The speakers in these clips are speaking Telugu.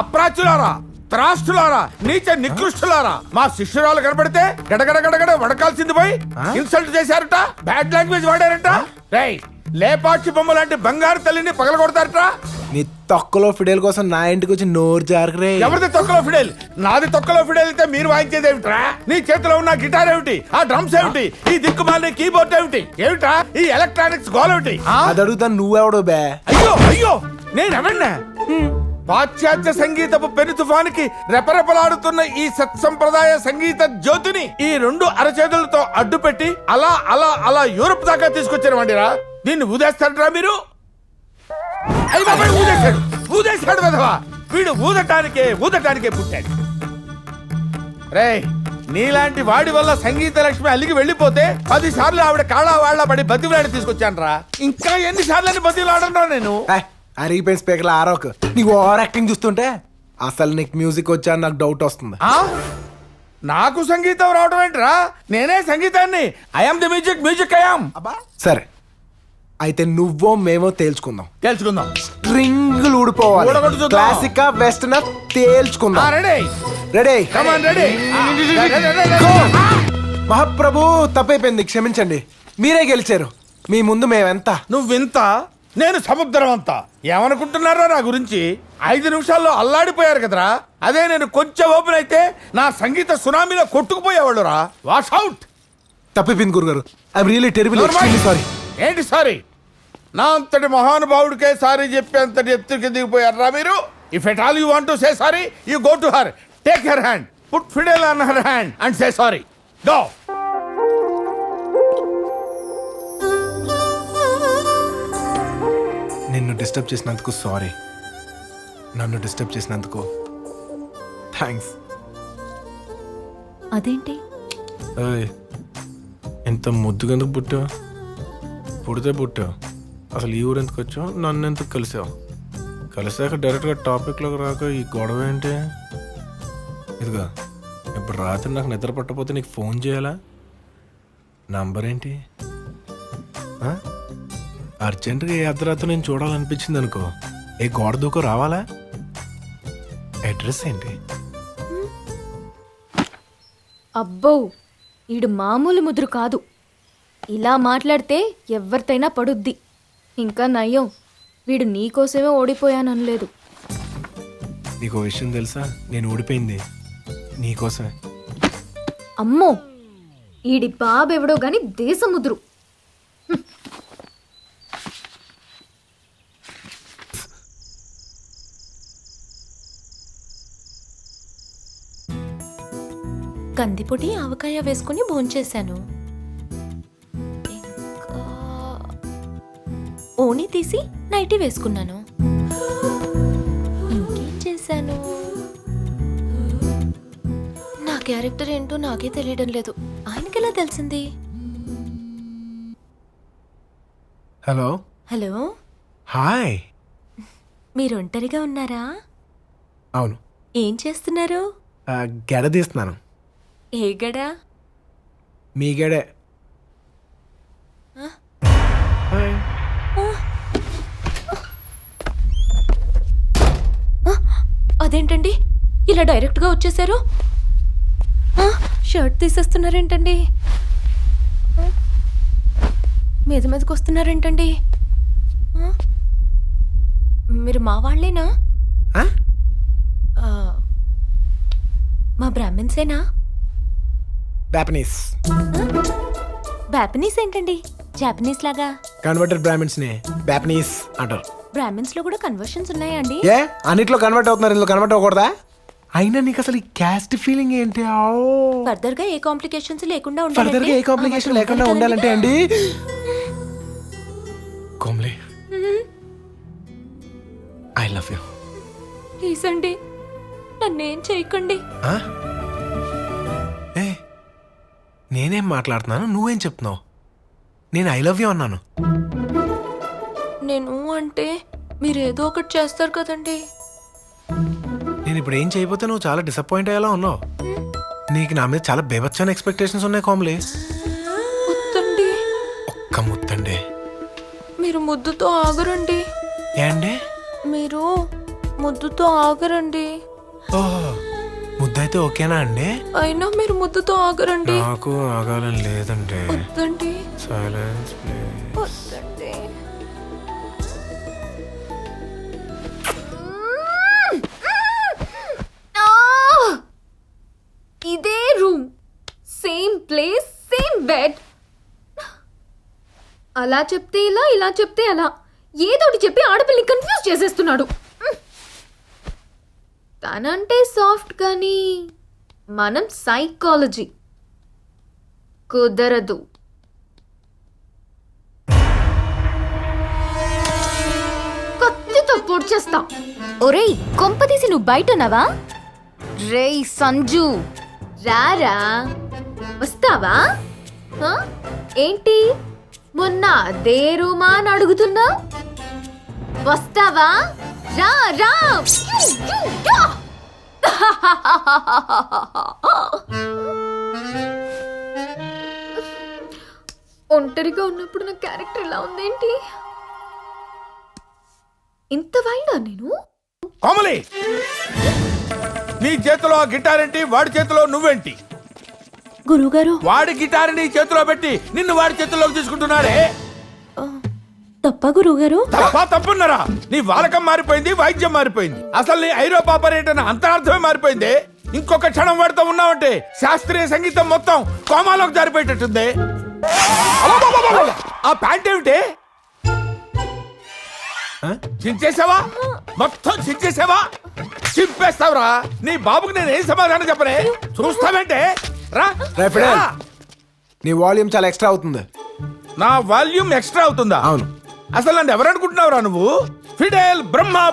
అప్రాచులారా, త్రాష్టులారా, నీచ నికృష్టులారా, మా శిష్యురాలు కనబడితే గడగడ గడగడ వడకాల్సింది పోయి ఇన్సల్ట్ చేశారట, బ్యాడ్ లాంగ్వేజ్ వాడారట. రేయ్, లేపాక్షి బొమ్మ లాంటి బంగారు తల్లిని పగలగొడతారట. నీ తొక్కలో ఫిడేల్ కోసం నా ఇంటికి వచ్చి నోరు జారకరే. ఎవరిది తొక్కలో ఫిడేల్? నాది తొక్కలో ఫిడేల్ అయితే మీరు వాయించేది ఏమిట్రా? నీ చేతిలో ఉన్న గిటార్ ఏమిటి? ఆ డ్రమ్స్ ఏమిటి? ఈ దిక్కుమాలిన కీబోర్డ్ ఏమిటి? ఏమిట్రా ఈ ఎలక్ట్రానిక్స్ గోల్ ఏమిటి? అది అడుగుతాను, నువ్వెవడో బే? అయ్యో అయ్యో, నేనెవన్నా? పాశ్చాత్య సంగీతపు పెను తుఫానికి రెపరెపలాడుతున్న ఈ సత్సంప్రదాయ సంగీత జ్యోతిని ఈ రెండు అరచేతులతో అడ్డుపెట్టి అలా అలా అలా యూరప్ దాకా తీసుకొచ్చారు. దీన్ని ఊదేస్తారా మీరు? అయ్య బాబాయ్, ఊదేశాడు ఊదేశాడు వెధవా. వీడు ఊదటానికే పుట్టాడు. రేయ్, నీలాంటి వాడి వల్ల సంగీత లక్ష్మి అలిగి వెళ్ళిపోతే 10 సార్లు ఆవిడ కాళ్ళ వాళ్ళ పడి బతిలాడి తీసుకొచ్చాను రా. ఇంకా ఎన్నిసార్లు బతిలాడరా నేను? అరిగిపోయిన స్పీకర్లు ఆరోక్. నీకు ఓవర్ యాక్టింగ్ చూస్తుంటే అసలు నీకు మ్యూజిక్ వచ్చా నాకు డౌట్ వస్తుంది. నాకు సంగీతం రావడం ఏంట్రా? నేనే సంగీతాన్ని. I'm the music I'm. సరే, అయితే నువ్వో మేమో తేల్చుకుందాం. స్ట్రింగులు ఊడిపోవాలి. ఊడగొట్టు క్లాసిక్ వెస్టర్న్ తేల్చుకుందాం. రెడీ? మహాప్రభు, తప్పైపోయింది, క్షమించండి. మీరే గెలిచారు. మీ ముందు మేమెంత? నువ్వింత, నేను సముద్రం అంతా. ఏమనుకుంటున్నారా నా గురించి? 5 నిమిషాల్లో అల్లాడిపోయారు కదరా. అదే నేను కొంచెం ఓపెన్ అయితే నా సంగీత సునామీలో కొట్టుకుపోయేవాళ్ళు రా. Wash out. తప్పిపోయింది గురుగారు. I'm really terrible, extremely sorry. ఏంటి సారీ? నా అంతటి మహానుభావుడికే సారీ చెప్పేంతటి ఎత్తుకి దిగిపోయారా మీరు? If at all you want to say sorry, you go to her, take her hand, put fiddle on her hand and say sorry. Go. నిన్ను డిస్టర్బ్ చేసినందుకు సారీ. నన్ను డిస్టర్బ్ చేసినందుకు థ్యాంక్స్. అదేంటి ఎంత ముద్దుగా ఎందుకు పుట్టావు? పుట్టావు. అసలు ఈ ఊరు ఎందుకు వచ్చావు? నన్ను ఎందుకు కలిసావు? కలిసాక డైరెక్ట్గా టాపిక్లోకి రాక ఈ గొడవ ఏంటి? ఇదిగా ఇప్పుడు రాత్రి నాకు నిద్ర పట్టకపోతే నీకు ఫోన్ చేయాలా? నంబర్ ఏంటి? అర్జెంటుగా ఏ అర్ధరాత్రి నేను చూడాలనిపించింది అనుకో, ఏ గోడ దూకో రావాలా? అడ్రస్ ఏంటి? అబ్బో, ఈడు మామూలు ముదురు కాదు. ఇలా మాట్లాడితే ఎవరితైనా పడుద్ది. ఇంకా నయ్యం, వీడు నీకోసమే ఓడిపోయాననలేదు. నీకో విషయం తెలుసా? నేను ఓడిపోయింది నీకోసమే. అమ్మో, ఈడి బాబెవడో గాని దేశముద్రు. కందిపొడి ఆవకాయ వేసుకుని భోంచేశాను. ఓణి తీసి నైటీ వేసుకున్నాను. ఇంకేం చేశాను? నా క్యారెక్టర్ ఏంటో నాకే తెలియడం లేదు. ఆయనకెలా తెలిసింది? హలో. హలో. హాయ్. మీరు ఒంటరిగా ఉన్నారా? అవును. ఏం చేస్తున్నారు? గెడ తీస్తున్నాను. ఏ గడ? మీ గడే. అదేంటండి ఇలా డైరెక్ట్గా వచ్చేసారు? షర్ట్ తీసేస్తున్నారేంటండి? మీదకి వస్తున్నారేంటండి? మీరు మా వాళ్ళేనా? మా బ్రాహ్మిన్సేనా? జాపనీస్. జాపనీస్ ఏంటండి? జాపనీస్ లాగా. కన్వర్టెడ్ బ్రాహ్మిన్స్ ని జాపనీస్ అంటారు. బ్రాహ్మిన్స్ లో కూడా కన్వర్షన్స్ ఉన్నాయా అండి? ఏ, అన్నిట్లో కన్వర్ట్ అవుతున్నారు, ఇందులో కన్వర్ట్ అవ్వకూడదా? అయినా నీకు అసలు ఈ క్యాస్ట్ ఫీలింగ్ ఏంటి? ఫర్దర్ గా ఏ కాంప్లికేషన్స్ లేకుండా ఉండాలంటే అండి Komli, I love you. Please అండి, నన్నేం చేయకండి. నేనేం మాట్లాడుతున్నాను, నువ్వేం చెప్తున్నావు? నేను ఐ లవ్ యూ అన్నాను. నేను అంటే మీరు ఏదో ఒకటి చేస్తారు కదండి. నేను ఇప్పుడు ఏం చేయబోతే నువ్వు చాలా డిసప్పాయింట్ అయ్యేలా ఉన్నావు. నీకు నా మీద చాలా బేబచ్చని ఎక్స్పెక్టేషన్స్ ఉన్నాయి కోమ్లీ. ముత్తండి. ఒక్క ముత్తండి. మీరు ముద్దుతో ఆగరండి. ఏండి? మీరు ముద్దుతో ఆగరండి. ముద్దయితే ఓకేనా అండి? అయినా మీరు ముద్దుతో ఆగరండి. నాకు ఆగాలని లేదండి. వద్దండి, సైలెన్స్ ప్లీజ్. వద్దండి. ఇదే room, same place, same bed. అలా చెప్తే ఇలా, ఇలా చెప్తే అలా, ఏదోటి చెప్పి ఆడపిల్లని కన్ఫ్యూజ్ చేసేస్తున్నాడు. తనంటే సాఫ్ట్ కానీ మనం సైకాలజీ కుదరదు. కత్తితో పొడిచేస్తా. ఒరేయ్, కొంపదీసి నువ్వు బయటనవా? రేయ్ సంజు, రారా, వస్తావా? హ? ఏంటి మొన్న అదే రూమా అని అడుగుతున్నా? వస్తావా? రా రా. ఒంటరిగా ఉన్నప్పుడు నా క్యారెక్టర్ ఇలా ఉందేంటి? ఇంత వైడా నేను? కోమలి, నీ చేతిలో ఆ గిటార్ ఏంటి, వాడి చేతిలో నువ్వేంటి? గురువుగారు, వాడి గిటార్ నీ చేతిలో పెట్టి నిన్ను వాడి చేతిలోకి తీసుకుంటున్నాడే. తప్ప గురువుగారు? తప్పున్నారా? నీ వాలకం మారిపోయింది, వాయిద్యం మారిపోయింది, అసలు నీ ఐరోపా పర్యటన అంతరార్థమే మారిపోయింది. ఇంకొక క్షణం వాడితో ఉన్నావంటే శాస్త్రీయ సంగీతం మొత్తం కోమాలోకి జారిపోయేటట్టుంది. ఆ ప్యాంట్ ఏమిటి? చించేసావా? మొత్తం చించేసావా? చింపేస్తావురా? నీ బాబుకి నేను ఏం సమాధానం చెప్పనే? చూస్తావేంటే? రా. నీ వాల్యూమ్ చాలా ఎక్స్ట్రా అవుతుంది. నా వాల్యూమ్ ఎక్స్ట్రా అవుతుందా? అవును. అసలు నన్ను ఎవరనుకుంటున్నావురా నువ్వు? ఫిడేల్,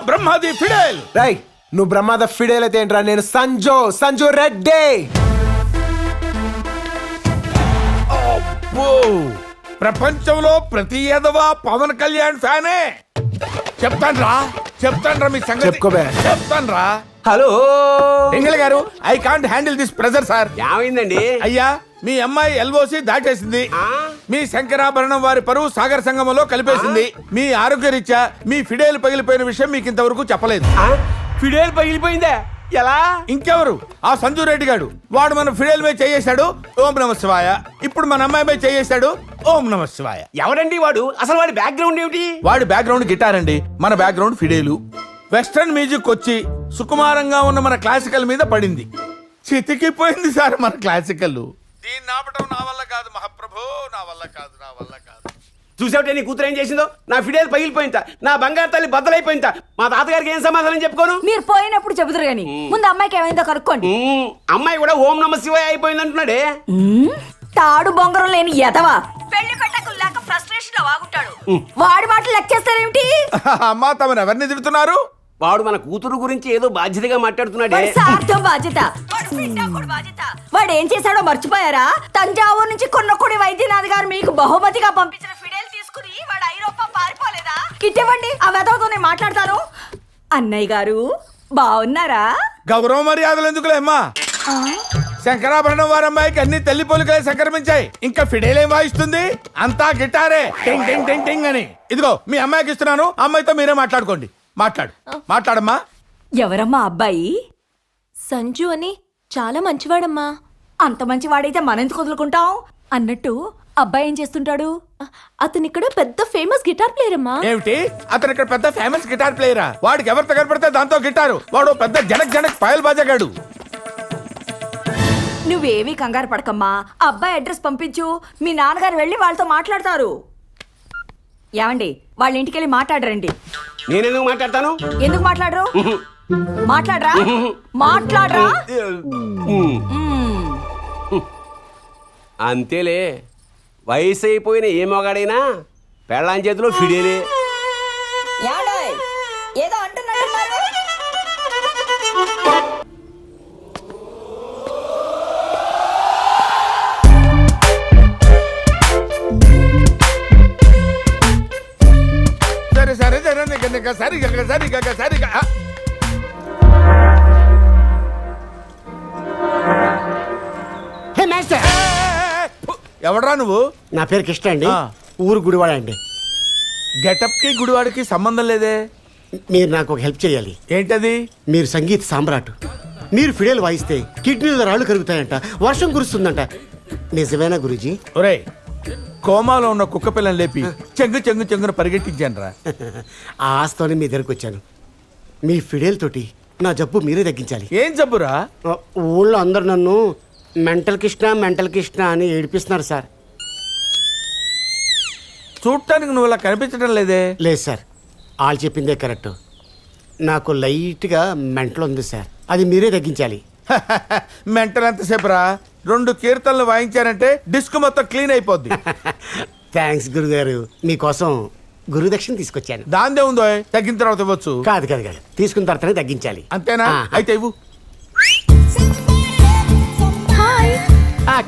బ్రహ్మాది ఫిడేల్. రై, నువ్వు బ్రహ్మాద ఫిడేల్ అయితే ఏంట్రా? నేను సంజు రెడ్డి. అబ్బో, ప్రపంచంలో ప్రతి ఎదవా పవన్ కళ్యాణ్ ఫ్యానే. చెప్తాన్రా మీ సంగతి. చెప్పుకోబే. చెప్తాన్రా. హలో ఎంగళ గారు, I can't handle this pressure sir. ఏమైందండి? అయ్యా, మీ అమ్మాయి ఎల్ఓసి దాటేసింది. మీ శంకరాభరణం వారి పరువు సాగర సంగమంలో కలిపేసింది. మీ ఆరోగ్యరీత్యా మీ ఫిడేల్ పగిలిపోయిన విషయం మీకు ఇంతవరకు చెప్పలేదు. ఫిడేల్ పగిలిపోయిందా? ఎలా? ఇంకెవరు? ఆ సంజు రెడ్డి గాడు. వాడు మన ఫిడేల్ మీద చేయేశాడు, ఓం నమ శివాయ. ఇప్పుడు మన అమ్మాయి మీద చేయేశాడు, ఓం నమ శివాయ. ఎవడండి వాడు? అసలు వాడి బ్యాక్గ్రౌండ్ ఏమిటి? వాడి బ్యాక్గ్రౌండ్ గిటార్ అండి, మన బ్యాక్గ్రౌండ్ ఫిడేలు. వెస్టర్న్ మ్యూజిక్ వచ్చి సుకుమారంగా ఉన్న మన క్లాసికల్ మీద పడింది. చితికిపోయింది సార్ మన క్లాసికల్. దీన్ని ఆపటం నా వల్ల కాదు మహాప్రభు, నా వల్ల కాదు. చూసావుటే నీ కూతురు ఏం చేసిందో? నా ఫిడేల్ పగిలిపోయిందా, నా బంగారు తల్లి బద్దలైపోయిందా. మా తాతగారికి ఏం సమాధానం చెప్పుకోను? మీరు పోయినప్పుడు చెబుతారు గాని ముందు అమ్మాయికి ఏమైందో కనుక్కోండి. అమ్మాయి కూడా ఓం నమ శివాయ అయిపోయింది అంటున్నాడే. తాడు బొంగరం లేని ఎదవా పెళ్లి పెట్టకులు లేక ఫ్రస్ట్రేషన్ లో వాగుంటాడు. వాడి మాటలు లెక్కేస్తారేమిటి? అమ్మా, తమను ఎవరిని తిడుతున్నారు? వాడు మన కూతురు గురించి ఏదో బాధ్యతగా మాట్లాడుతున్నాడే. వాడి సార్థం బాధ్యత, వాడు పిండాకుడు బాధ్యత. వాడు ఏం చేశాడో మర్చిపోయారా? తంజావూరు నుంచి కొన్నకొడి వైద్యనాథ్ గారు మీకు బహుమతిగా పంపించిన ఫిడేల్ తీసుకుని వాడు ఐరోపా పారిపోలేదా? ఇటువంటి ఆ వెధవతో నేను మాట్లాడతాను. అన్నయ్య గారు బాగున్నారా? గౌరవ మర్యాదలు ఎందుకులే అమ్మా. శంకరాభరణం వారి అమ్మాయికి అన్ని తల్లి పోలికలే సంక్రమించాయి. ఇంకా ఫిడేల్ ఏం వాయిస్తుంది? అంతా గిటారే, టింగ్ టింగ్ టింగ్ టింగ్ అని. ఇదిగో మీ అమ్మాయికి ఇస్తున్నాను, అమ్మాయితో మీరే మాట్లాడుకోండి. మాట్లాడమ్మా. ఎవరమ్మా అబ్బాయి? సంజు అని చాలా మంచివాడమ్మా. అంత మంచివాడైతే మనెందుకు వదులుకుంటాం? అన్నట్టు అబ్బాయి ఏం చేస్తుంటాడు? అతను ఇక్కడ పెద్ద ఫేమస్ గిటార్ ప్లేయర్ అమ్మా. ఏమిటి? అతను ఇక్కడ పెద్ద ఫేమస్ గిటార్ ప్లేయరా? వాడికి ఎవరితో కనపడితే దాంతో గిటారు. వాడు పెద్ద జనక్ పాయల్ బాజాగాడు. నువ్వేమీ కంగారు పడకమ్మా. అబ్బాయి అడ్రస్ పంపించు, మీ నాన్నగారు వెళ్ళి వాళ్ళతో మాట్లాడతారు. ఏమండి, వాళ్ళ ఇంటికి వెళ్ళి మాట్లాడరండి. నేనెందుకు మాట్లాడతాను? ఎందుకు మాట్లాడరు? మాట్లాడరా? అంతేలే, వయసు అయిపోయిన ఏ మొగాడైనా పెళ్ళాం చేతిలో ఫిడేలే. ఏదో అంటున్నారు. సరిగా ఎవడరా నువ్వు? నా పేరు కృష్ణ అండి. ఆ. ఊరు గుడివాడ అండి. గెటప్ కి గుడివాడికి సంబంధం లేదే. మీరు నాకు ఒక హెల్ప్ చేయాలి. ఏంటది? మీరు సంగీత సామ్రాట్. మీరు ఫిడేల్ వాయిస్తే కిడ్నీలో రాళ్ళు కరుగుతాయంట, వర్షం కురుస్తుందంట. నిజమేనా గురూజీ? ఒరేయ్, కోమాలో ఉన్న కుక్క పిల్లని లేపి చెంగు చెంగు చెంగున పరిగెట్టించాను రా. ఆ ఆస్తోనే మీ దగ్గరకు వచ్చాను. మీ ఫిడేల్ తోటి నా జబ్బు మీరే తగ్గించాలి. ఏం జబ్బురా? ఊళ్ళో అందరు నన్ను మెంటల్ కృష్ణ అని ఏడిపిస్తున్నారు సార్. చూడటానికి నువ్వు ఇలా కనిపించడం లేదే. లేదు సార్, వాళ్ళు చెప్పిందే కరెక్ట్. నాకు లైట్గా మెంటల్ ఉంది సార్, అది మీరే తగ్గించాలి. మెంటల్ ఎంతసేపు రా? 2 కీర్తనలు వాయించారంటే డిస్క్ మొత్తం క్లీన్ అయిపోద్ది. థ్యాంక్స్ గురుగారు. మీకోసం గురుదక్షిణ తీసుకొచ్చాను. దాందే ఉందో, తగ్గిన తర్వాత ఇవ్వచ్చు. కాదు కాదు కాదు, తీసుకున్న తర్వాతనే తగ్గించాలి. అంతేనా? ఆ. అయితే ఇవ్వు.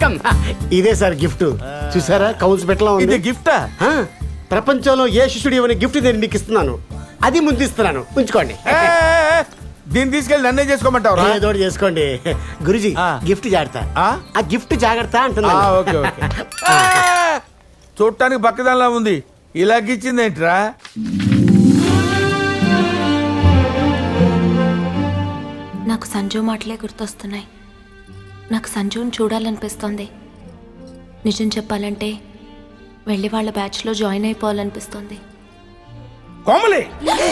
కమ్. ఇదే సార్ గిఫ్ట్. చూసారా, కౌన్స్ పెట్టలా ఇది ఉంది. గిఫ్టా? ఆ, ప్రపంచంలో ఏ శిష్యుడు ఇవ్వని గిఫ్ట్ నేను మీకు ఇస్తున్నాను. అది ముందు ఇస్తున్నాను, ఉంచుకోండి. దీన్ని తీసుకెళ్ళి నన్నే చేసుకోమంటావురా? ఏదో ఒకటి చేసుకోండి గురుజీ. ఆ. గిఫ్ట్ జాగ్రత్త. ఆ? ఆ గిఫ్ట్ జాగ్రత్త అంటున్నా. Okay okay. చూడటానికి పక్కదానిలా ఉంది, ఇలాగిచ్చింది ఏంట్రా? నాకు సంజు మాటలే గుర్తొస్తున్నాయి. నాకు సంజుని చూడాలనిపిస్తోంది. నిజం చెప్పాలంటే వెళ్ళి వాళ్ళ బ్యాచ్లో జాయిన్ అయిపోవాలనిపిస్తోంది. కోమలి,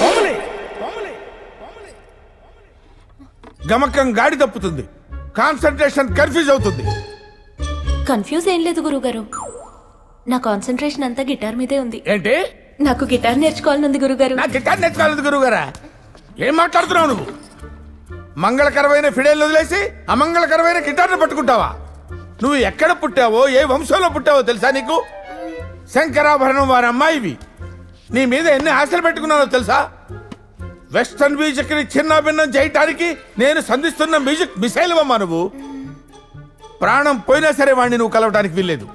కోమలి, కోమలి, కోమలి. గమకం గాడి తప్పుతుంది, కాన్సన్ట్రేషన్ కన్ఫ్యూజ్ అవుతుంది. కన్ఫ్యూజ్ ఏం లేదు గురుగారు, నా కాన్సన్ట్రేషన్ అంతా గిటార్ మీదే ఉంది. ఏంటి? నాకు గిటార్ నేర్చుకోవాలనుంది గురుగారు. నా గిటార్ నేర్చుకోలేదు గురువుగారా. ఏం మాట్లాడుతున్నావు నువ్వు? మంగళకరమైన ఫిడేల్ వదిలేసి అమంగళకరమైన గిటార్ను పట్టుకుంటావా? నువ్వు ఎక్కడ పుట్టావో, ఏ వంశంలో పుట్టావో తెలుసా నీకు? శంకరాభరణం వారి అమ్మాయివి. నీ మీద ఎన్ని ఆశలు పెట్టుకున్నానో తెలుసా? వెస్టర్న్ మ్యూజిక్ ని చిన్న భిన్నం చేయటానికి నేను సంధిస్తున్న మ్యూజిక్ మిసైల్ అమ్మా నువ్వు. ప్రాణం పోయినా సరే వాడిని నువ్వు కలవటానికి వీల్లేదు.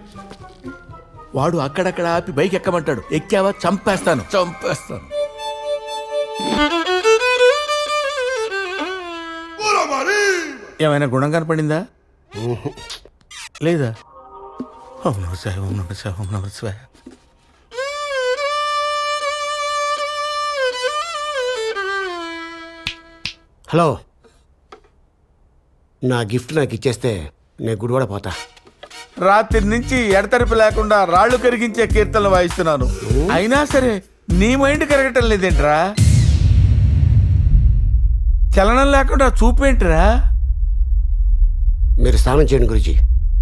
వాడు అక్కడక్కడ ఆపి బైక్ ఎక్కమంటాడు, ఎక్కావా చంపేస్తాను, చంపేస్తాను. ఏమైనా గుణం కనపడిందా? లేదా? ఓం నమః శివాయ, ఓం నమః శివాయ, ఓం నమః శివాయ. హలో, నా గిఫ్ట్ నాకు ఇచ్చేస్తే నేను గుడివాడ పోతా. రాత్రి నుంచి ఎడతెరిపి లేకుండా రాళ్లు కరిగించే కీర్తనలు వాయిస్తున్నాను, అయినా సరే నీ మైండ్ కరగటం లేదేంట్రా? చలనం లేకుండా చూపేంట్రా? మీరు స్నానం చేయండి గురుజీ.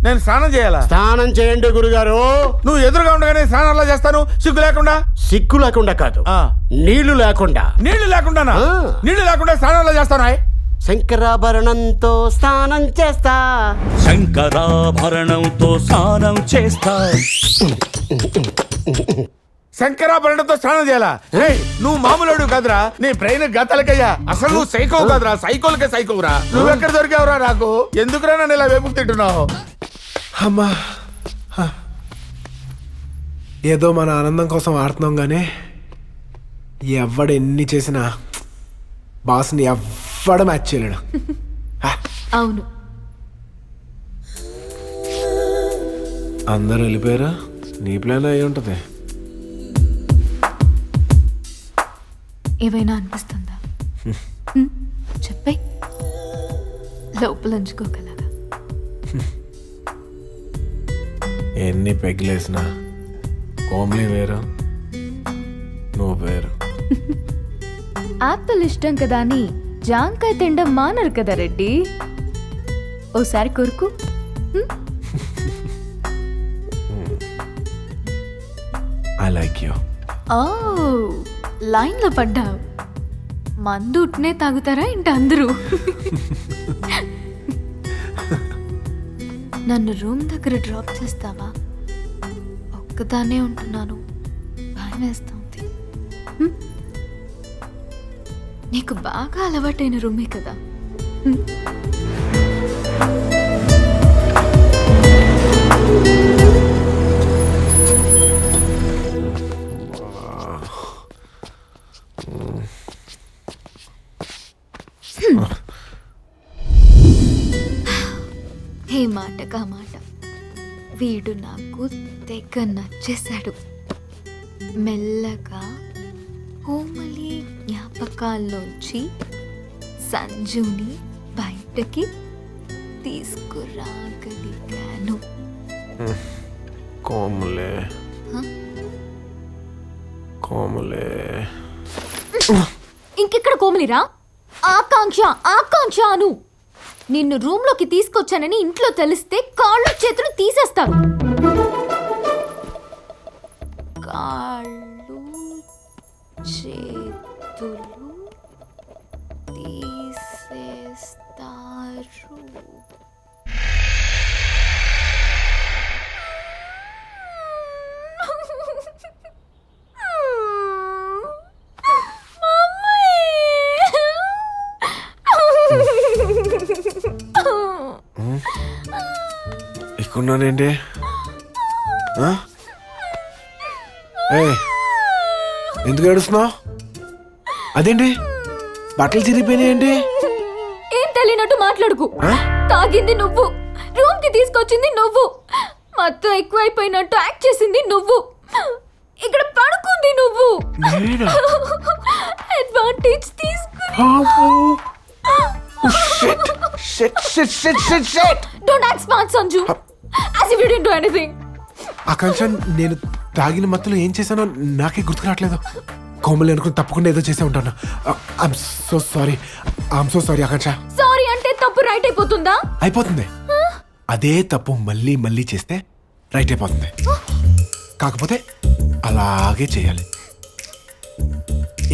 నేను స్నానం చేయాలా? స్నానం చేయండి గురుగారు. నువ్వు ఎదురుగా ఉండగానే స్నానం ఎలా చేస్తాను? సిగ్గు లేకుండా? సిగ్గు లేకుండా కాదు, ఆ. నీళ్లు లేకుండా. నీళ్లు లేకుండానా? ఆ. నీళ్లు లేకుండా స్నానం ఎలా చేస్తాను? శంకరాభరణంతో స్నానం చేస్తా. శంకరాభరణంతో స్నానం చేస్తా. శంకరాభరణంతో స్నానం చేయాలా? రేయ్, నువ్వు మామూలుడు కాదురా, నీ బ్రెయిన్ గతలకయ్యా. అసలు నువ్వు సైకో కాదురా, సైకోలకే సైకోరా. నువ్వెక్కడ దొరికావురా నాకు? ఎందుకురా నన్ను ఇలా వేపుకు తింటున్నావు? అమ్మా, హ. ఏదో మన ఆనందం కోసం ఆడుతున్నాం కానీ ఎవడు ఎన్ని చేసినా బాస్ని ఎవ్వడ మ్యాచ్ చేయలేడు. హ. అవును. అందరూ వెళ్ళిపోయారా? నీ ప్లాన్ అయి ఉంటుంది. ఏమైనా అనిపిస్తుందా? చెప్పే, లోపల ఉంచుకోగలగా. ఎన్ని పెగ్లేసినా కోమ్లీ వేరు, నువ్వు వేరు. ఆపిల్ ఇష్టం కదా అని జాంకాయ తినడం మానరు కదా రెడ్డి. ఓసారి కొరుకు. I like you. ఓ, లైన్లో పడ్డావు. మందు ఉట్నే తాగుతారా ఏంటి అందరూ? నన్ను రూమ్ దగ్గర డ్రాప్ చేస్తావా? ఒక్కదానే ఉంటున్నాను, భయం వేస్తుంది. నీకు బాగా అలవాటైన రూమే కదా. ఏ మాటగా మాట, వీడు నాకు తెగ నచ్చేశాడు. మెల్లగా కోమలి జ్ఞాపకాల్లోంచి సంజుని బయటకి తీసుకురాగలిగాను. కోమలే హ? కోమలే ఇంకెక్కడ కోమలిరా? ఆకాంక్ష ఆకాంక్ష అను. నిన్ను రూమ్లోకి తీసుకొచ్చానని ఇంట్లో తెలిస్తే కాళ్ళు చేతులు తీసేస్తారు. కాళ్ళు చేతులు తీసేస్తారు. ఇక్కడున్నానేంటి? ఎందుకు ఏడుస్తున్నావు? అదేంటి బట్టలు చిరిగిపోయినాయేంటి? ఏం తెలియనట్టు మాట్లాడుకు. తాగింది నువ్వు, రూమ్ కి తీసుకొచ్చింది నువ్వు, మొత్తం ఎక్కువైపోయినట్టు యాక్ట్ చేసింది నువ్వు, ఇక్కడ పడుకుంది నువ్వు. అడ్వాంటేజ్ తీసుకుని don't act smart Sanju, as if you didn't do anything. ఆకాంక్ష, నేను తాగిన మత్తులో ఏం చేశానో నాకే గుర్తు రావట్లేదు. కోమలి అనుకుని తప్పకుండా ఏదో చేసే ఉంటాను. I'm so sorry Akanksha. Sorry అంటే తప్పు రైట్ అయిపోతుందా? అయిపోతుంది. అదే తప్పు మళ్ళీ మళ్ళీ చేస్తే రైట్ అయిపోతుంది. కాకపోతే అలాగే చేయాలి.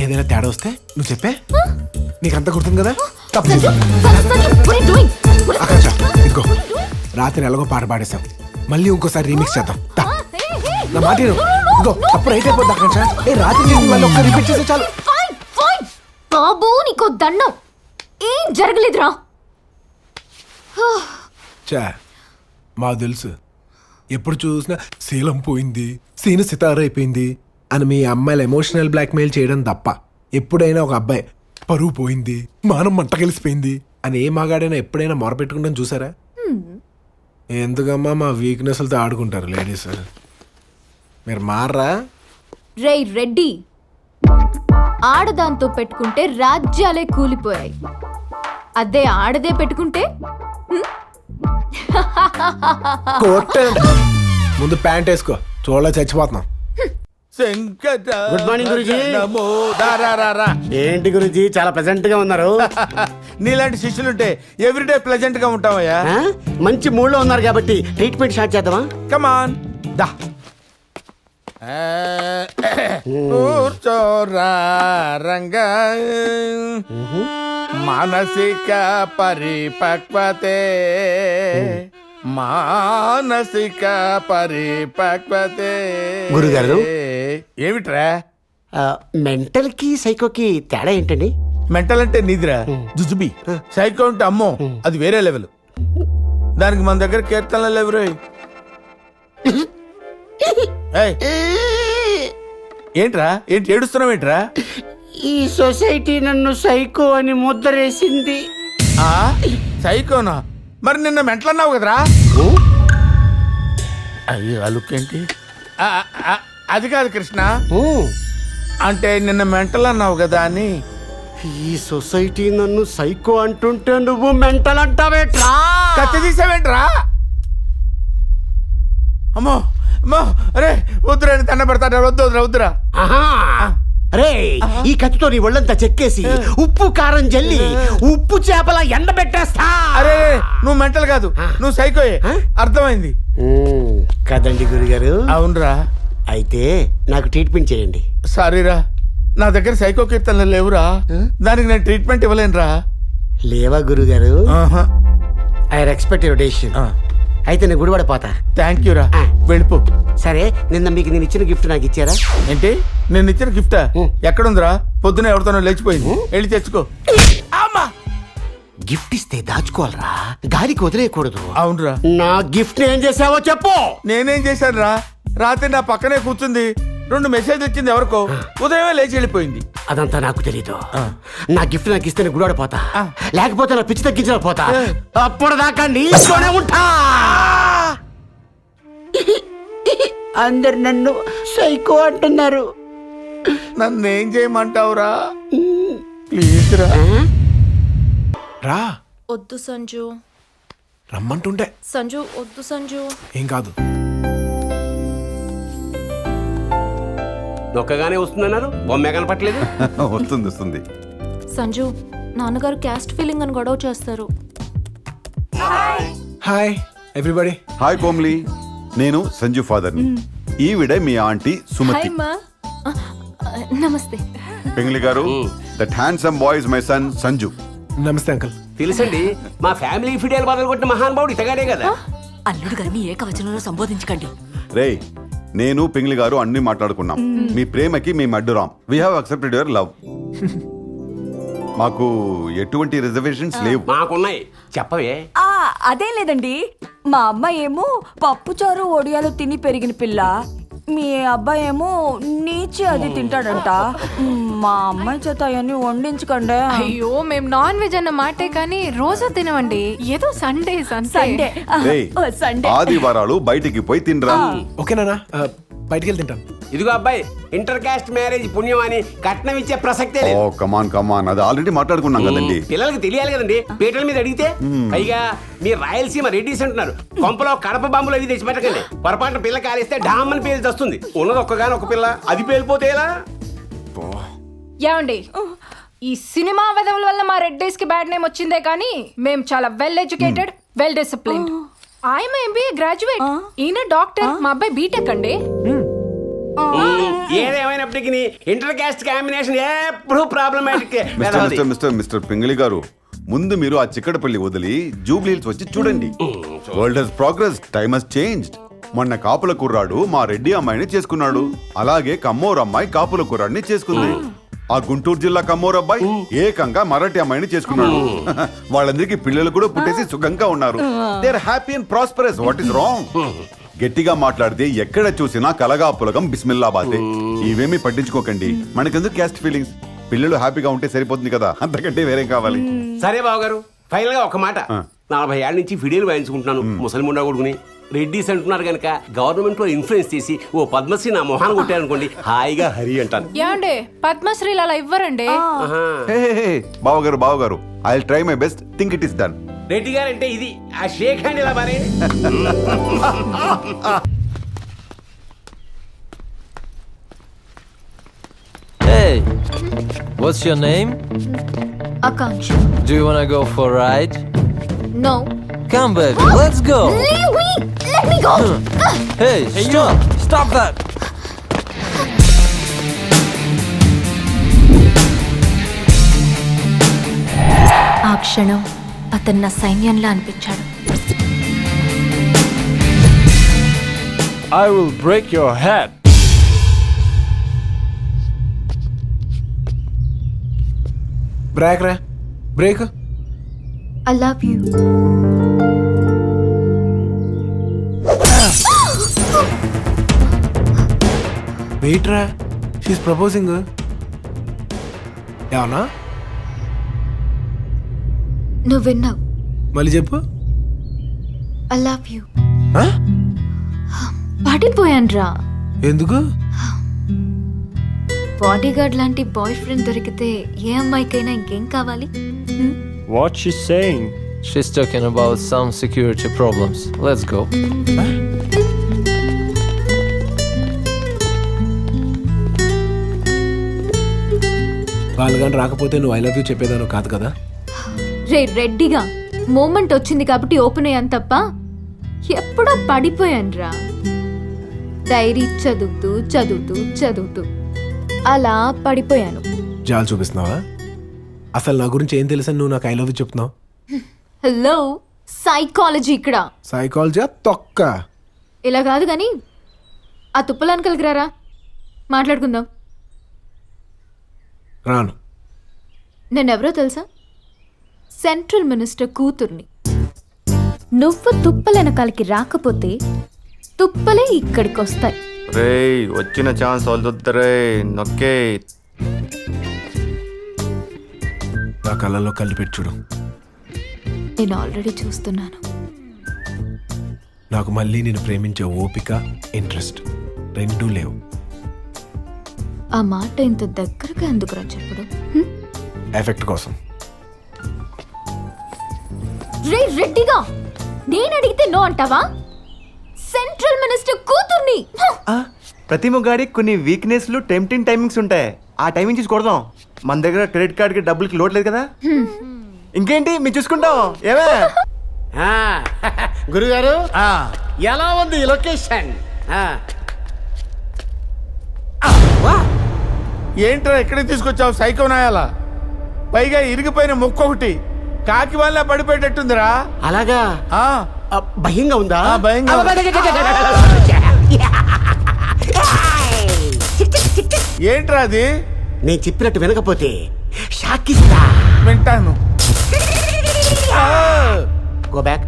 ఏదైనా తేడా వస్తే నువ్వు చెప్పే, నీకంతా గుర్తుంది కదా. తప్పు సంజు, చేశాను. Sanju, what are you doing? ఆకాంక్ష, ఇదిగో రాత్రి ఎలాగో పాట పాడేశాం, మళ్ళీ ఇంకోసారి రీమిక్స్ చేద్దాం. దా. నా మాట విను. ఇదిగో తప్పు రైట్ అయిపోద్ది ఆకాంక్ష. రాత్రి నేను మళ్ళీ ఒక్క రిపీట్ చేస్తే చాలు. ఫైన్ ఫైన్ బాబు, నీకో దండం. ఏం జరగలేదురా. చా, మాకు తెలుసు. ఎప్పుడు చూసినా శీలం పోయింది, సీను సితార అయిపోయింది అని మీ అమ్మాయిలు ఎమోషనల్ బ్లాక్మెయిల్ చేయడం తప్ప ఎప్పుడైనా ఒక అబ్బాయి పరువు పోయింది, మానం మంట కలిసిపోయింది అని ఏ మగాడైనా ఎప్పుడైనా మొరపెట్టుకుంటాం చూసారా? ఎందుకమ్మా మా వీక్నెస్లతో ఆడుకుంటారు లేడీస్. మీరు మారరా? రేయ్ రెడ్డి, ఆడదాంతో పెట్టుకుంటే రాజ్యాలే కూలిపోయాయి. అదే ఆడదే పెట్టుకుంటే ముందు ప్యాంట్ వేసుకో, చూడలే చచ్చిపోతున్నాం. Good morning Guruji. రా. ఏంటి గురుజీ చాలా ప్రెసెంట్ గా ఉన్నారు? నీలాంటి శిష్యులుంటే ఎవ్రీడే ప్లెజెంట్ గా ఉంటావయ్యా. ఆ? మంచి మూడ్ లో ఉన్నారు కాబట్టి ట్రీట్మెంట్ స్టార్ట్ చేద్దామా? కమాన్ దా. కూర్చోరా రంగా, మానసిక పరిపక్వతే, మానసిక పరిపక్వతే. గురుగారు. ఏమిట్రా? మెంటల్ కి సైకోకి తేడా ఏంటండి? మెంటల్ అంటే నిద్ర జుజుబి, సైకో అంటే అమ్మో అది వేరే లెవెల్. దానికి మన దగ్గర కీర్తనలు లేవురే. ఏంట్రా, ఏంటి ఏడుస్తున్నావు ఏంట్రా? ఈ సొసైటీ నన్ను సైకో అని ముద్రేసింది. ఆ సైకోనా? మరి నిన్న మెంటల్ అన్నావు కదరా? అయ్యో ఆ లుక్ ఏంటి? అది కాదు కృష్ణ, అంటే నిన్న మెంటల్ అన్నావు కదా అని. ఈ సొసైటీ నన్ను సైకో అంటుంటే నువ్వు మెంటల్ అంటావేట్రా? కత్తి తీసావేంట్రా? అమ్మో అమ్మో, అరే వద్దురా, దండ పెడతాడు. వద్దు వద్దురా వద్దురా. రే, ఈ కత్తితో నీ ఒళ్ళంతా చెక్కేసి ఉప్పు కారం జల్లి ఉప్పు చేపల ఎండ పెట్టేస్తా. అరే నువ్వు మెంటల్ కాదు, నువ్వు సైకోయే. అర్థమైంది కదండి గురుగారు? అవునరా. అయితే నాకు ట్రీట్మెంట్ చేయండి. సారీరా, నా దగ్గర సైకో కీర్తనలు లేవురా. దానికి నేను ట్రీట్మెంట్ ఇవ్వలేనురా. లేవా గురుగారు? I respect your decision. అయితే నేను గుడిపడిపోతా. థ్యాంక్ యూ రా, వెళ్ళిపో. సరే, నిన్న మీకు నేను ఇచ్చిన గిఫ్ట్ నాకు ఇచ్చారా? ఏంటి నేను ఇచ్చిన గిఫ్టా? ఎక్కడుందిరా? పొద్దున ఎవరితోనో లేచిపోయింది, వెళ్ళి తెచ్చుకో. గిఫ్ట్ ఇస్తే దాచుకోవాలరా, గాలికి వదిలేయకూడదు. అవునరా. నా గిఫ్ట్ ఏం చేసావో చెప్పు. నేనేం చేశాను రా? రాత్రి నా పక్కనే కూర్చుంది, 2 మెసేజ్ వచ్చింది ఎవరికో, ఉదయమే లేచి వెళ్ళిపోయింది. అదంతా నాకు తెలీదు. నా గిఫ్ట్ నాకు ఇస్తే నేను గుడిపడిపోతా, లేకపోతే నా పిచ్చి తగ్గించిన పోతా. అప్పుడు దాకా నీలోనే ఉంటా. అందరు నన్ను సైకో అంటున్నారు. నన్నేం చేయమంటావురా? ప్లీజ్ రా. రా వద్దు సంజు. రమ్మంటుంటే సంజు వద్దు సంజు. ఏం కాదు. నొక్కగానే వస్తుందన్నారు, బొమ్మే కనపట్లేదు. వస్తుంది. సంజు నాన్నగారు క్యాస్ట్ ఫీలింగ్ అని గొడవ చేస్తారు. Hi everybody. హాయ్ కోమ్లీ, నేను సంజు ఫాదర్ని. ఈవిడే మీ ఆంటీ సుమతి. మా నమస్తే. పింగ్లీ గారు, that handsome boy is my son Sanju. నమస్తే అంకుల్. తెలుసండి, మా ఫ్యామిలీ ఫిడేలు బదులు కొట్టిన మహానుభావుడు ఇతగాడే కదా. అల్లుడు గారిని ఏకవచనంలో సంబోధించకండి. రేయ్, నేను పింగ్లీ గారు అన్ని మాట్లాడుకున్నాం. మీ ప్రేమకి మేము అడ్డురాం. We have accepted your love. మాకు ఎటువంటి రిజర్వేషన్స్ లేవు. మాకున్నాయి, చెప్పవే. అదేం లేదండి, మా అమ్మాయి ఏమో పప్పుచారు ఒడియాలు తిని పెరిగిన పిల్ల, మీ అబ్బాయి ఏమో నీచి అది తింటాడంట. మా అమ్మాయి చేత అవన్నీ వండించకండి. అయ్యో మేము నాన్ వెజ్ అన్న మాటే కానీ రోజు తినవండి, ఏదో సండే సండే రేయ్, సండే ఆదివారాలు బయటికి పోయి తినరా. ఓకేనా? బయటికి వెళ్ళి తింటాను. ఇదిగో అబ్బాయి, ఇంటర్ కాస్ట్ మ్యారేజ్ పుణ్యం అని కట్నం ఇచ్చే ప్రసక్తే ఓ లేదు. కమాన్, అది ఆల్రెడీ మాట్లాడుకున్నాం కదండి. పిల్లలకి తెలియాలి కదండి, పీటల మీద అడిగితే. పైగా మీరు రాయలసీమ రెడ్డిస్ అంటున్నారు, కొంపలో కడప బాంబులు అవి తెచ్చిపెట్టకండి. పొరపాటున పిల్ల కాలేస్తే డామ్ అని పేరు వస్తుంది. ఉన్నది ఒక్కగాని ఒక పిల్ల, అది పేలిపోతే ఎలా? ఏమండి, ఈ సినిమా వెదవుల వల్ల మా రెడ్ డేస్ కి బ్యాడ్ నేమ్ వచ్చిందే కానీ మేము చాలా వెల్ ఎడ్యుకేటెడ్, వెల్ డిసిప్లిన్డ్. ఆయన ఎంబీఏ గ్రాడ్యుయేట్, ఈయన డాక్టర్, మా అబ్బాయి బీటెక్ అండి. ఏదేమైనప్పటికీ ఇంటర్ కాస్ట్ కాంబినేషన్ ఎప్పుడు ప్రాబ్లమాటిక్. మిస్టర్ పింగళి గారు, ముందు మీరు ఆ చిక్కడపల్లి వదిలి జూబ్లీ హిల్స్ వచ్చి చూడండి. World has progress, time has changed. మొన్న కాపుల కుర్రాడు మా రెడ్డి అమ్మాయిని చేసుకున్నాడు. అలాగే కమ్మోరు అమ్మాయి కాపుల కుర్రాడిని చేసుకుంది. ఆ గుంటూరు జిల్లా కమ్మోరు అబ్బాయి ఏకంగా మరాఠీ అమ్మాయిని చేసుకున్నాడు. వాళ్ళందరికీ పిల్లలు కూడా పుట్టేసి సుఖంగా ఉన్నారు. They are happy and prosperous. What is wrong? గట్టిగా మాట్లాడితే ఎక్కడ చూసినా కలగా పులగం బిస్మిల్లాబాదే. ఇవేమీ పట్టించుకోకండి. మనకెందుకు క్యాస్ట్ ఫీలింగ్స్? పిల్లలు హ్యాపీగా ఉంటే సరిపోతుంది కదా, అంతకంటే వేరేం కావాలి? సరే బాబు గారు, ఫైనల్ గా ఒక మాట. 40 ఏళ్ళ నుంచి ఫిడేలు వాయించుకుంటున్నాను, ముసలి ముండా కొడుకుని. రెడ్డిస్ అంటున్నారు కనుక గవర్నమెంట్ లో ఇన్ఫ్లుయెన్స్ చేసి ఓ పద్మశ్రీ నా మొహాన్ని కొట్టారనుకోండి, హాయిగా హరి అంటాను. ఏమండి, పద్మశ్రీలు అలా ఇవ్వరండి. బావగారు, I will try my best, think it is done. Reddy గారు అంటే ఇది, ఆ షేక్ హ్యాండ్ ఇలా బారే. Hey, what's your name? Akanksha. Do you wanna go for a ride? No. Come, baby, let's go. Leave me. Let me go. Hey, stop! Stop that! ఆ క్షణం అతను నా సైన్యంలా అనిపించాడు. I will break your head. Break రా, break. I love you. Wait రా, షీస్ ప్రపోజింగ్. ఏమన్నా? నువ్వు విన్నావు. మళ్ళీ చెప్పు. I love you. పడిపోయాన్రా. ఎందుకు? బాడీగార్డ్ లాంటి బాయ్ ఫ్రెండ్ దొరికితే ఏ అమ్మాయికైనా ఇంకేం కావాలి? What she's saying? She's talking about some security problems. Let's go. వాళ్ళు కానీ రాకపోతే నువ్వు ఐ లవ్ యూ చెప్పేదాను కాదు కదా. రే రెడ్డిగా, మూమెంట్ వచ్చింది కాబట్టి ఓపెన్ అయ్యాను తప్ప ఎప్పుడో పడిపోయాన్రా. డైరీ చదువుతూ అలా పడిపోయాను. జాలు చూపిస్తున్నావా? అసలు నా గురించి ఏం తెలుసని నువ్వు నాకు ఐ లవ్ యూ చెప్తున్నావు? హలో, సైకాలజీ ఇక్కడ. సైకాలజీ తొక్క. ఇలా కాదు కానీ ఆ తుప్పలానికి రారా, మాట్లాడుకుందాం. రాను. నేనెవరో తెలుసా? సెంట్రల్ మినిస్టర్ కూతుర్ని. నువ్వు తుప్పలెనకాలకి రాకపోతే తుప్పలే ఇక్కడికి వస్తాయి. రేయ్, వచ్చిన ఛాన్స్ వదులుతారే, నొక్కే. నా కళ్ళలో కళ్ళు పెట్టి చూడు. నేను ఆల్రెడీ చూస్తున్నాను. నాకు మళ్ళీ నేను ప్రేమించే ఓపిక, ఇంట్రెస్ట్ రెండూ లేవు. ఆ మాట ఇంత దగ్గరగా ఎందుకురా చెప్పడు? ఎఫెక్ట్ కోసం. రే రెడ్డిగా, నేను అడిగితే నో అంటావా? సెంట్రల్ మినిస్టర్ కూతుర్ని. ప్రతి ముగాడికి కొన్ని వీక్నెస్లు టెంప్టింగ్ టైమింగ్స్ ఉంటాయి. ఆ టైమింగ్ చూసి కొడదాం. మన దగ్గర క్రెడిట్ కార్డ్కి డబ్బులకి లోడ్ లేదు కదా. ఇంకేంటి మీరు చూసుకుంటాం. ఏమే గురుగారు ఎలా ఉంది ఈ లొకేషన్? ఏంట్రా ఎక్కడికి తీసుకొచ్చావు సైకో నాయాలా? పైగా ఇరిగిపోయిన ముక్క ఒకటి కాకి వల్ల పడిపోయేటట్టుందిరా. అలాగా? భయంగా ఉందా? భయంగా. ఏంట్రా అది? నేను చెప్పినట్టు వినకపోతే షాకిస్తా. వింటాను. Go back,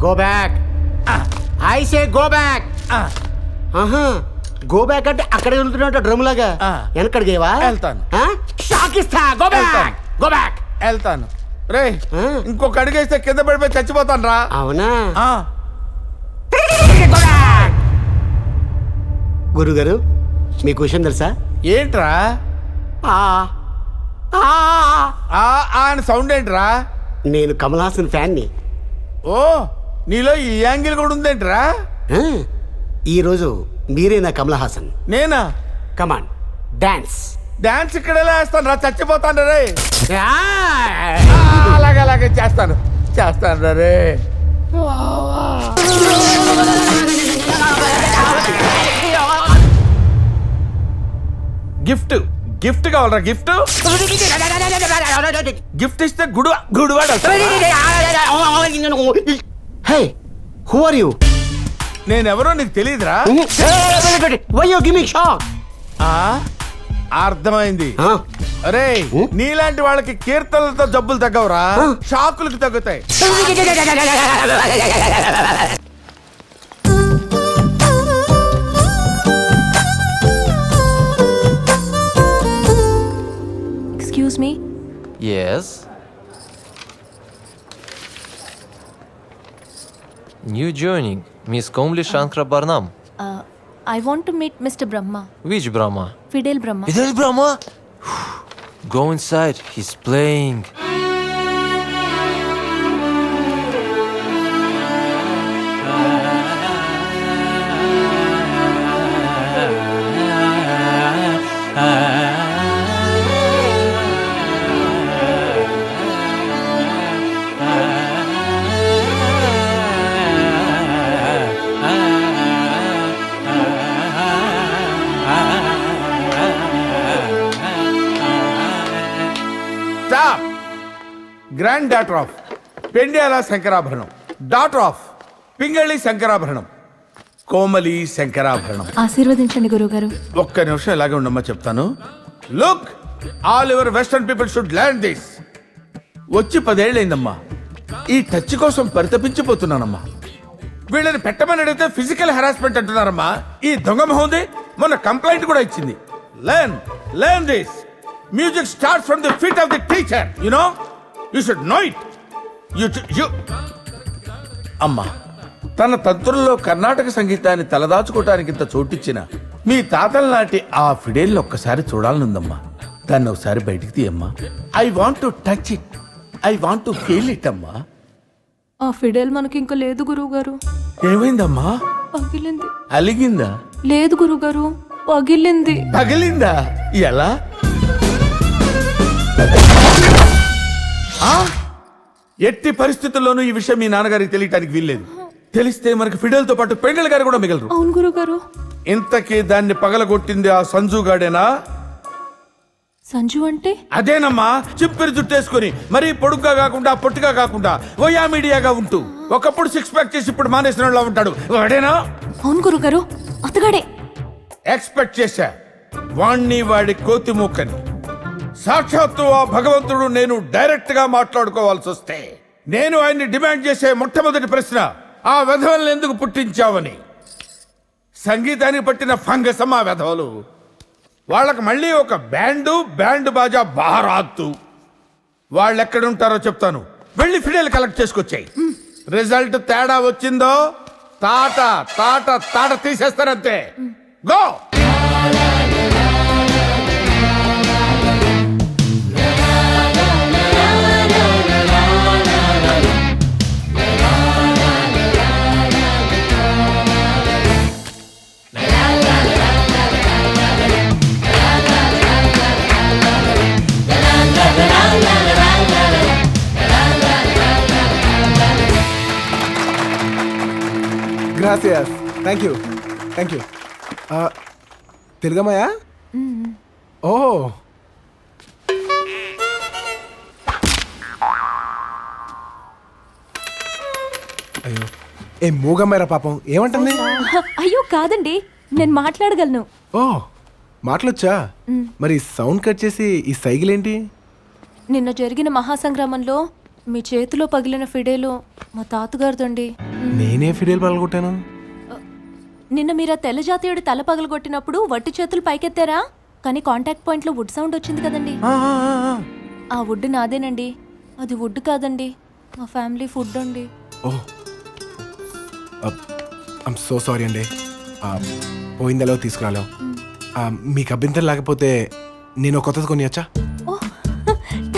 go back. I say go back. Go back అంటే అక్కడే వెళ్తున్నట్టు డ్రమ్ లాగా వెనకడిగేవా? వెళ్తాను. షాకిస్తా. Go back, go back. వెళ్తాను. రే ఇంకొక అడిగేస్తే కింద పడిపోయి చచ్చిపోతాను రా. అవునా? గురుగారు మీకు విషయం తెలుసా? ఏంట్రా అని సౌండ్ ఏంట్రా? నేను కమల్ హాసన్ ఫ్యాన్ని. ఓ, నీలో ఈ యాంగిల్ కూడా ఉందేంట్రా? ఈరోజు మీరే నా కమల్ హాసన్. నేనా? Come on dance. డాన్స్ ఇక్కడ ఎలా వేస్తాను రా? చచ్చిపోతాను రే. అలాగే అలాగే చేస్తాను రే. గిఫ్ట్ గిఫ్ట్ కావాలరా? గిఫ్ట్ గిఫ్ట్ ఇస్తే గుడివాడు. Hey, who are you? నేనెవరో నీకు తెలియదురా? Why you give me shock? అర్థమైంది. అరే నీలాంటి వాళ్ళకి కీర్తనలతో జబ్బులు తగ్గవురా, షాకులకు తగ్గుతాయి. Excuse me. Yes. New joining, Miss Komli Shankara Barnam. I want to meet mister Brahma. Which Brahma? Fiddle Brahma. Fidel Brahma? Go inside, he's playing. Granddaughter of Pendyala Shankarabharanam, daughter of Pingali Shankarabharanam, Komali Shankarabharanam. ఆశీర్వదించండి గురుగారు. ఒక్క నిమిషం ఇలాగే ఉండమ్మా, చెప్తాను. Look, all your western people should learn this. వచ్చి 10 ఏళ్ళైందమ్మా. ఈ టచ్ కోసం పరితపించిపోతున్నానమ్మా. వీళ్ళని పెట్టమని అడిగితే ఫిజికల్ హెరాస్మెంట్ అంటున్నారమ్మా. ఈ దొంగ మొహంది మొన్న కంప్లైంట్ కూడా ఇచ్చింది. Learn this. Music starts from the feet of the teacher. You know, you should know it. You అమ్మా, తన తంత్రుల్లో కర్ణాటక సంగీతాన్ని తలదాచుకోవటానికి ఇంత చోటిచ్చిన మీ తాతల నాటి ఆ ఫిడేల్ని ఒక్కసారి చూడాలనుందమ్మా. దాన్ని ఒకసారి బయటికి తీయమ్మా. I want to touch it, I want to feel it అమ్మా. ఆ ఫిడేల్ మనకి ఇంకా లేదు గురువుగారు. ఏమైందమ్మా? పగిలింది. అలిగిందా? లేదు గురుగారు, పగిలింది. పగిలిందా? ఎలా? ఎట్టి పరిస్థితుల్లోనూ ఈ విషయం మీ నాన్నగారికి తెలియటానికి వీల్లేదు. తెలిస్తే మనకి ఫిడేల్తో పాటు పెండల్ గారు కూడా మిగలరు. అవును గురుగారు. ఇంతకీ దాన్ని పగలగొట్టింది ఆ సంజు గాడేనా? సంజు అంటే? అదేనమ్మా, చిప్పిరి జుట్టేసుకుని మరీ పొడుగ్గా కాకుండా పొట్టిగా కాకుండా ఓయా మీడియాగా ఉంటూ ఒకప్పుడు 6 ప్యాక్ చేసి ఇప్పుడు మానేసిన వాళ్ళ ఉంటాడు వాడేనా? అవును గురుగారు, అతగాడే. ఎక్స్పెక్ట్ చేశా వాణ్ణి, వాడి కోతి మూకని. సాక్షాత్తు ఆ భగవంతుడు నేను డైరెక్ట్ గా మాట్లాడుకోవాల్సి వస్తే నేను ఆయన్ని డిమాండ్ చేసే మొట్టమొదటి ప్రశ్న, ఆ వెధవల్ని ఎందుకు పుట్టించావని. సంగీతానికి పట్టిన ఫంగసం ఆ వెధవలు. వాళ్ళకి మళ్ళీ ఒక బ్యాండ్ బాజా బారాత్తు. వాళ్ళు ఎక్కడుంటారో చెప్తాను. వెళ్ళి ఫిడేల్ కలెక్ట్ చేసుకొచ్చాయి. రిజల్ట్ తేడా వచ్చిందో తాట తాట తాట తీసేస్తారంతే. గో. గ్రాసియస్. Thank you. తెలుగమ్మయ్యా? ఓ అయ్యో, ఏ మూగమ్మాయిరా పాపం, ఏమంటుంది? అయ్యో కాదండి, నేను మాట్లాడగలను. ఓ మాటలొచ్చా? మరి సౌండ్ కట్ చేసి ఈ సైకిల్ ఏంటి? నిన్న జరిగిన మహాసంగ్రామంలో మీ చేతిలో పగిలిన ఫిడేలు మా తాతగారిదండి. నేనే ఫిడేల్ పగలగొట్టాను. నిన్న మీరు ఆ తెల్ల జాతీయుడి తల పగలగొట్టినప్పుడు వట్టి చేతులు పైకెత్తారా, కానీ కాంటాక్ట్ పాయింట్లో వుడ్ సౌండ్ వచ్చింది కదండి. ఆ వుడ్ నాదేనండి, అది వుడ్ కాదండి, మా ఫ్యామిలీ ఫుడ్ అండి. ఓ ఐమ్ సో సారీ అండి. పోయిందలో తీసుకురాలేం. మీకు అభ్యంతరం లేకపోతే నేను కొత్తది కొనియచ్చా? ఓ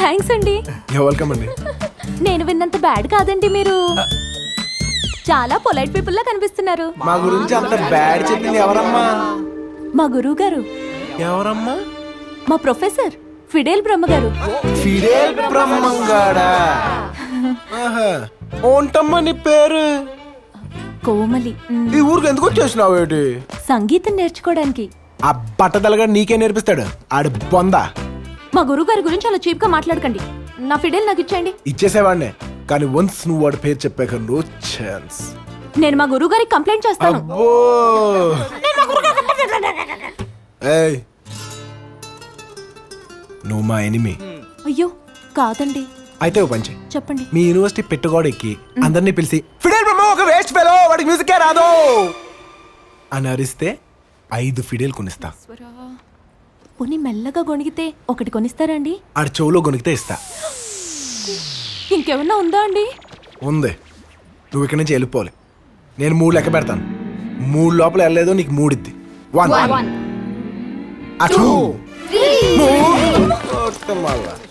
థ్యాంక్స్ అండి. యూ వెల్కమ్ అండి. నేను విన్నంత బ్యాడ్ కాదండి, మీరు చాలా పొలైట్ పీపుల్ లా కనిపిస్తున్నారు. మా గురించి అంత బ్యాడ్ చెప్పింది ఎవరమ్మా? మా గురువు గారు. ఎవరమ్మా? మా ప్రొఫెసర్ ఫిడేల్ బ్రహ్మ గారు. ఫిడేల్ బ్రహ్మంగాడా? ఓంటమ్మా నీ పేరు? కోమలి. ఈ ఊరికి ఎందుకు వచ్చేసినావు? ఏంటి సంగీతం నేర్చుకోవడానికి. ఆ బట్టదలగా నీకే నేర్పిస్తాడు ఆడు బొంద. మా గురువు గారి గురించి అలా చీప్ గా మాట్లాడకండి. నా ఫిడేల్ నాకు ఇచ్చేయండి. ఇచ్చేసేవాడినే, కానీ వన్స్ నువ్వు వాడి పేరు చెప్పాక నో ఛాన్స్. నేను మా గురువు గారికి కంప్లైంట్ చేస్తాను. అబ్బో ఏయ్, నువ్వు మా ఎనిమి. అయ్యో కాదండి. అయితే ఓ పంచే, చెప్పండి. మీ యూనివర్సిటీ పెట్టుకోడు ఎక్కి అందరినీ పిలిచి ఫిడేల్ బ్రహ్మ ఒక వేస్ట్ ఫెలో, వాడికి మ్యూజికే రాదు అని అరిస్తే 5 ఫిడేల్ కొనిస్తా. పోనీ మెల్లగా గొణిగితే ఒకటి కొనిస్తారండి? ఆడి చెవులో గొనిగితే ఇస్తా. ఇంకేమన్నా ఉందా అండి? ఉంది. నువ్వు ఇక్కడి నుంచి వెళ్ళిపోవాలి. నేను 3 లెక్క పెడతాను. 3 లోపల వెళ్ళలేదు నీకు 3 ఇద్ది. 1 2 3